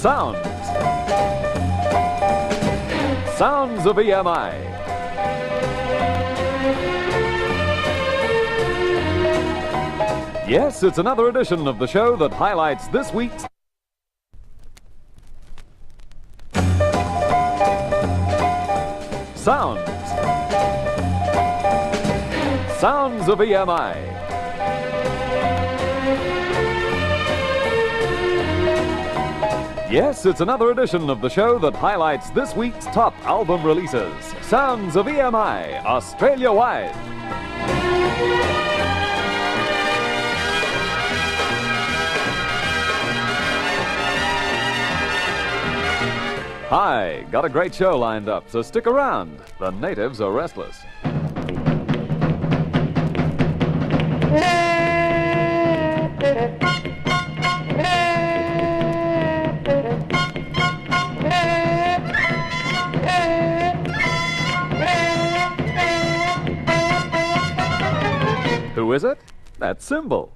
Sounds. Sounds of EMI. Yes, it's another edition of the show that highlights this week's Sounds. Sounds of EMI. Yes, it's another edition of the show that highlights this week's top album releases. Sounds of EMI, Australia-wide. Hi, got a great show lined up, so stick around. The natives are restless. Who is it? That's Symbol.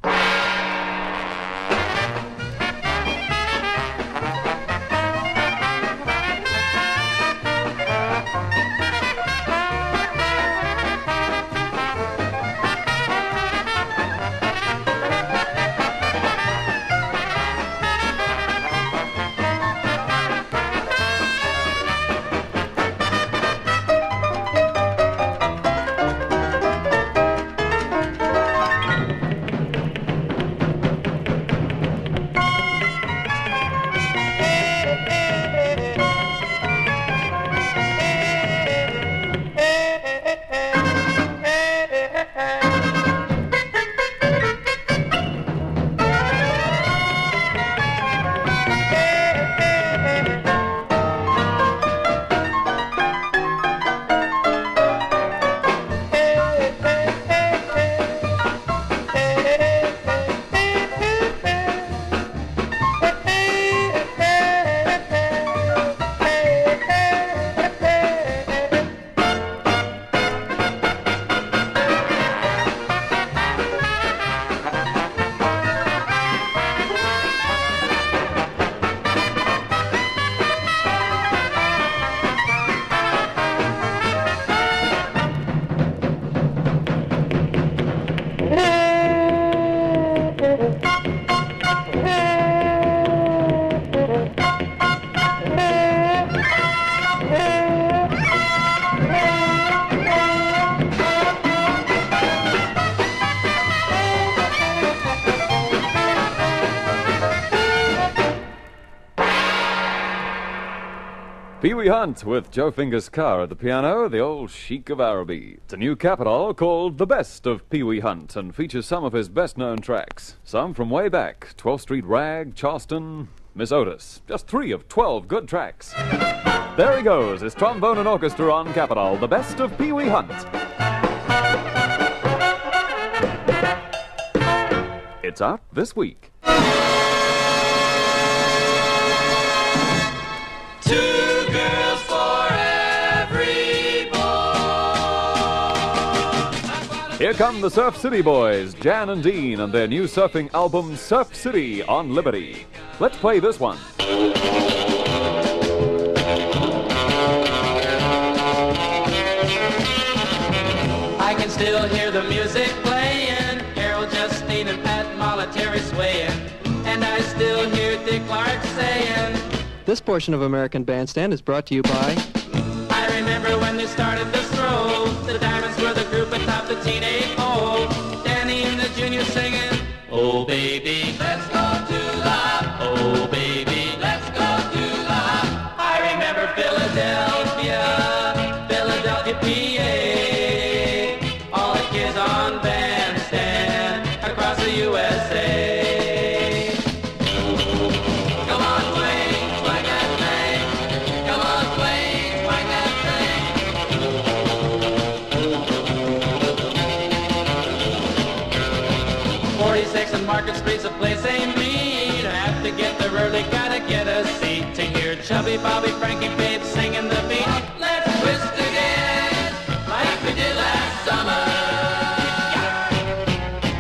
Pee Wee Hunt with Joe Fingers Carr at the piano, the old Sheik of Araby. It's a new capital called The Best of Pee Wee Hunt and features some of his best-known tracks. Some from way back, 12th Street Rag, Charleston, Miss Otis. Just 3 of 12 good tracks. There he goes, his trombone and orchestra on Capitol, The Best of Pee Wee Hunt. It's out this week. Here come the Surf City Boys, Jan and Dean, and their new surfing album, Surf City on Liberty. Let's play this one. I can still hear the music playing, Harold Justine and Pat Molitary swaying, and I still hear Dick Clark saying, this portion of American Bandstand is brought to you by... I remember when they started this roll, the Diamonds were the group atop the teenage pole, Danny and the Juniors singing, oh baby, let's go to the, oh baby, let's go to the, I remember Philadelphia, Philadelphia, PA, all the kids on Bandstand across the USA. Market Street's a place they meet. Have to get there early, gotta get a seat to hear Chubby, Bobby, Frankie, Babe singing the beat. Let's twist again, like we did last summer.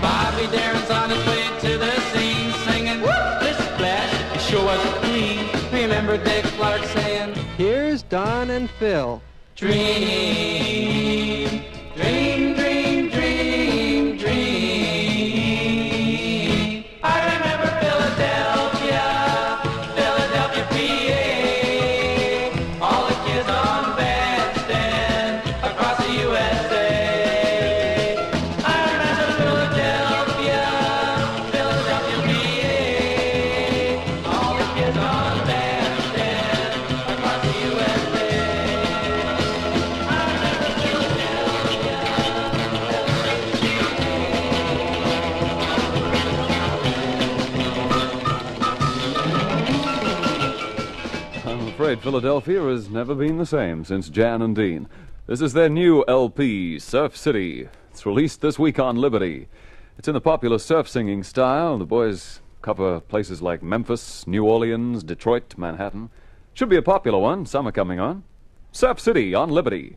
Bobby Darin's on his way to the scene, singing, this splash sure was clean. remember Dick Clark saying, Here's Don and Phil. dream, dream, dream, dream, dream. I remember Philadelphia, Philadelphia, PA. All the kids on bandstand across the USA. I remember Philadelphia, Philadelphia, PA. All the kids on bandstand across the USA. I'm afraid Philadelphia has never been the same since Jan and Dean. This is their new LP, Surf City. It's released this week on Liberty. It's in the popular surf singing style. The boys cover places like Memphis, New Orleans, Detroit, Manhattan. Should be a popular one. Summer coming on. Surf City on Liberty.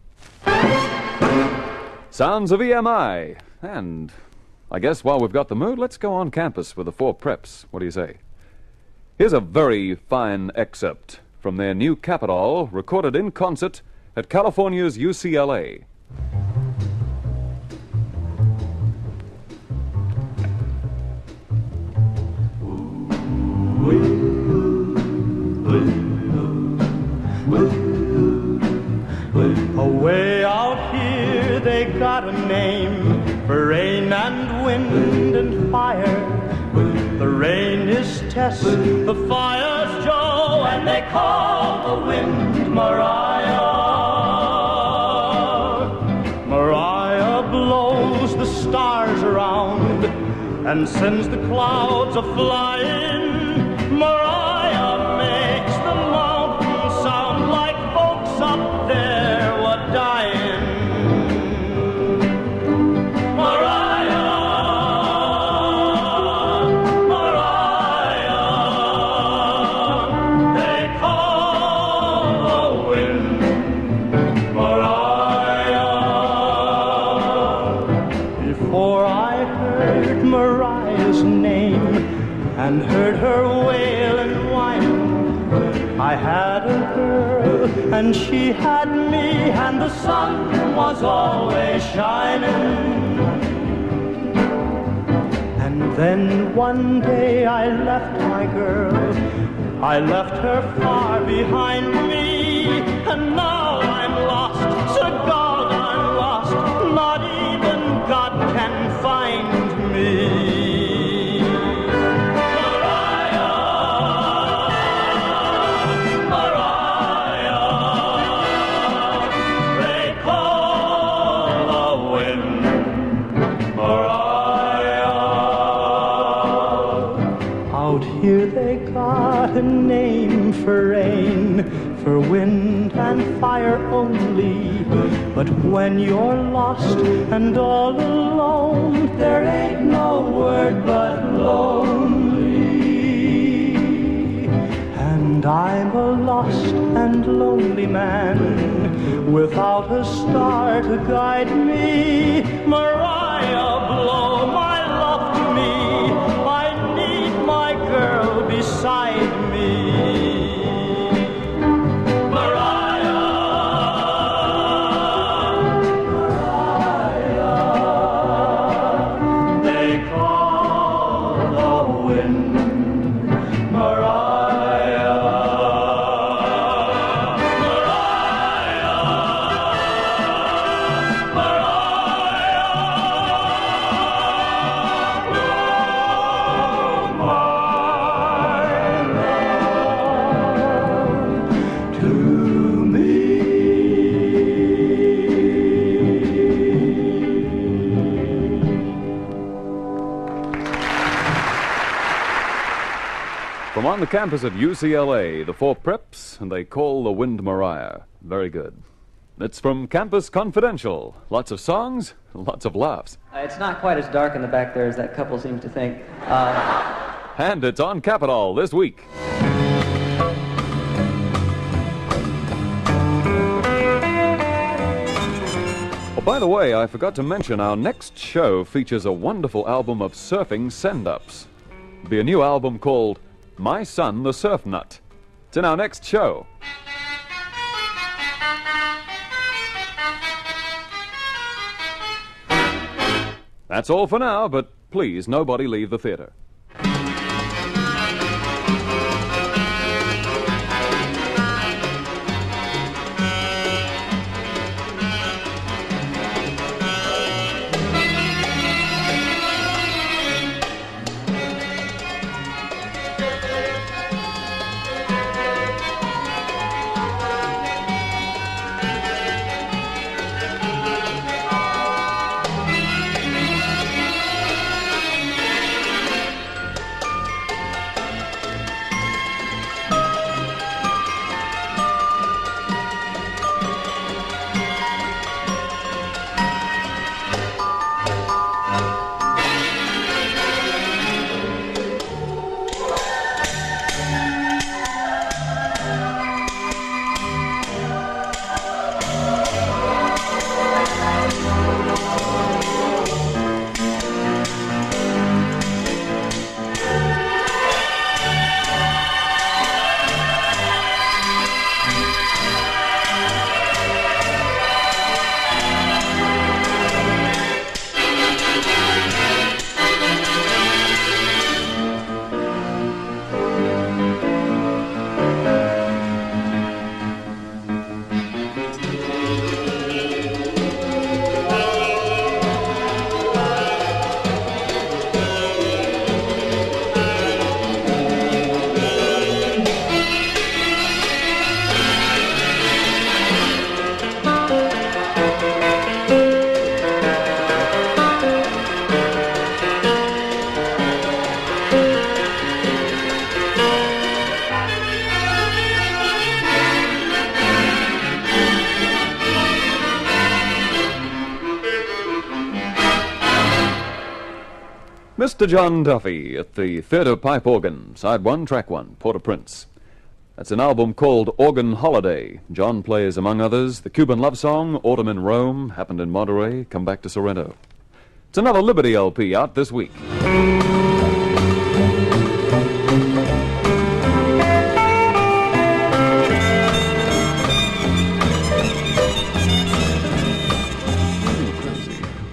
Sounds of EMI. And I guess while we've got the mood, let's go on campus with the four preps. What do you say? Here's a very fine excerpt from their new Capitol, recorded in concert at California's UCLA. Away out here they got a name for rain and wind and fire. The rain is Tess, the fire's Joe, and they call the wind Mariah. Mariah blows the stars around and sends the clouds a-flying. Mariah makes the mountains sound like folks up there were dying. And heard her wail and whine. I had a girl and she had me, and the sun was always shining. And then one day I left my girl, I left her far behind me, and now I'm lost, so God I'm lost, not even God can find me. Here they got a name for rain, for wind and fire only. But when you're lost and all alone, there ain't no word but lonely. And I'm a lost and lonely man, without a star to guide me. Mariah, blow my love to me, I need my girl beside me. Mariah, Mariah, they call the wind Mariah. From on the campus at UCLA, the four preps, and they call the wind Mariah. Very good. It's from Campus Confidential. Lots of songs, lots of laughs. It's not quite as dark in the back there as that couple seems to think. And it's on Capitol this week. Oh, by the way, I forgot to mention our next show features a wonderful album of surfing send-ups. It'll be a new album called My Son the Surf Nut. It's in our next show. That's all for now, but please, nobody leave the theater. Mr. John Duffy at the Theatre Pipe Organ, Side 1, Track 1, Port-au-Prince. That's an album called Organ Holiday. John plays, among others, the Cuban love song, Autumn in Rome, Happened in Monterey, Come Back to Sorrento. It's another Liberty LP out this week.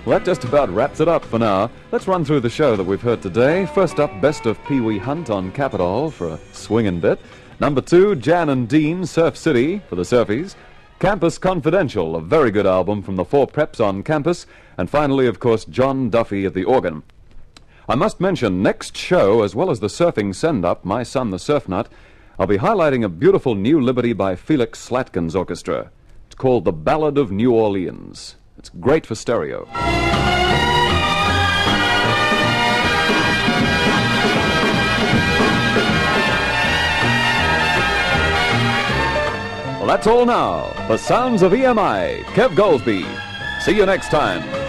Well, that just about wraps it up for now. Let's run through the show that we've heard today. First up, Best of Pee Wee Hunt on Capitol for a swingin' bit. Number 2, Jan and Dean, Surf City for the Surfies. Campus Confidential, a very good album from the 4 preps on campus. And finally, of course, John Duffy at the organ. I must mention, next show, as well as the surfing send-up, My Son the Surf Nut, I'll be highlighting a beautiful new Liberty by Felix Slatkin's orchestra. It's called The Ballad of New Orleans. It's great for stereo. Well, that's all now. For Sounds of EMI, Kev Golsby. See you next time.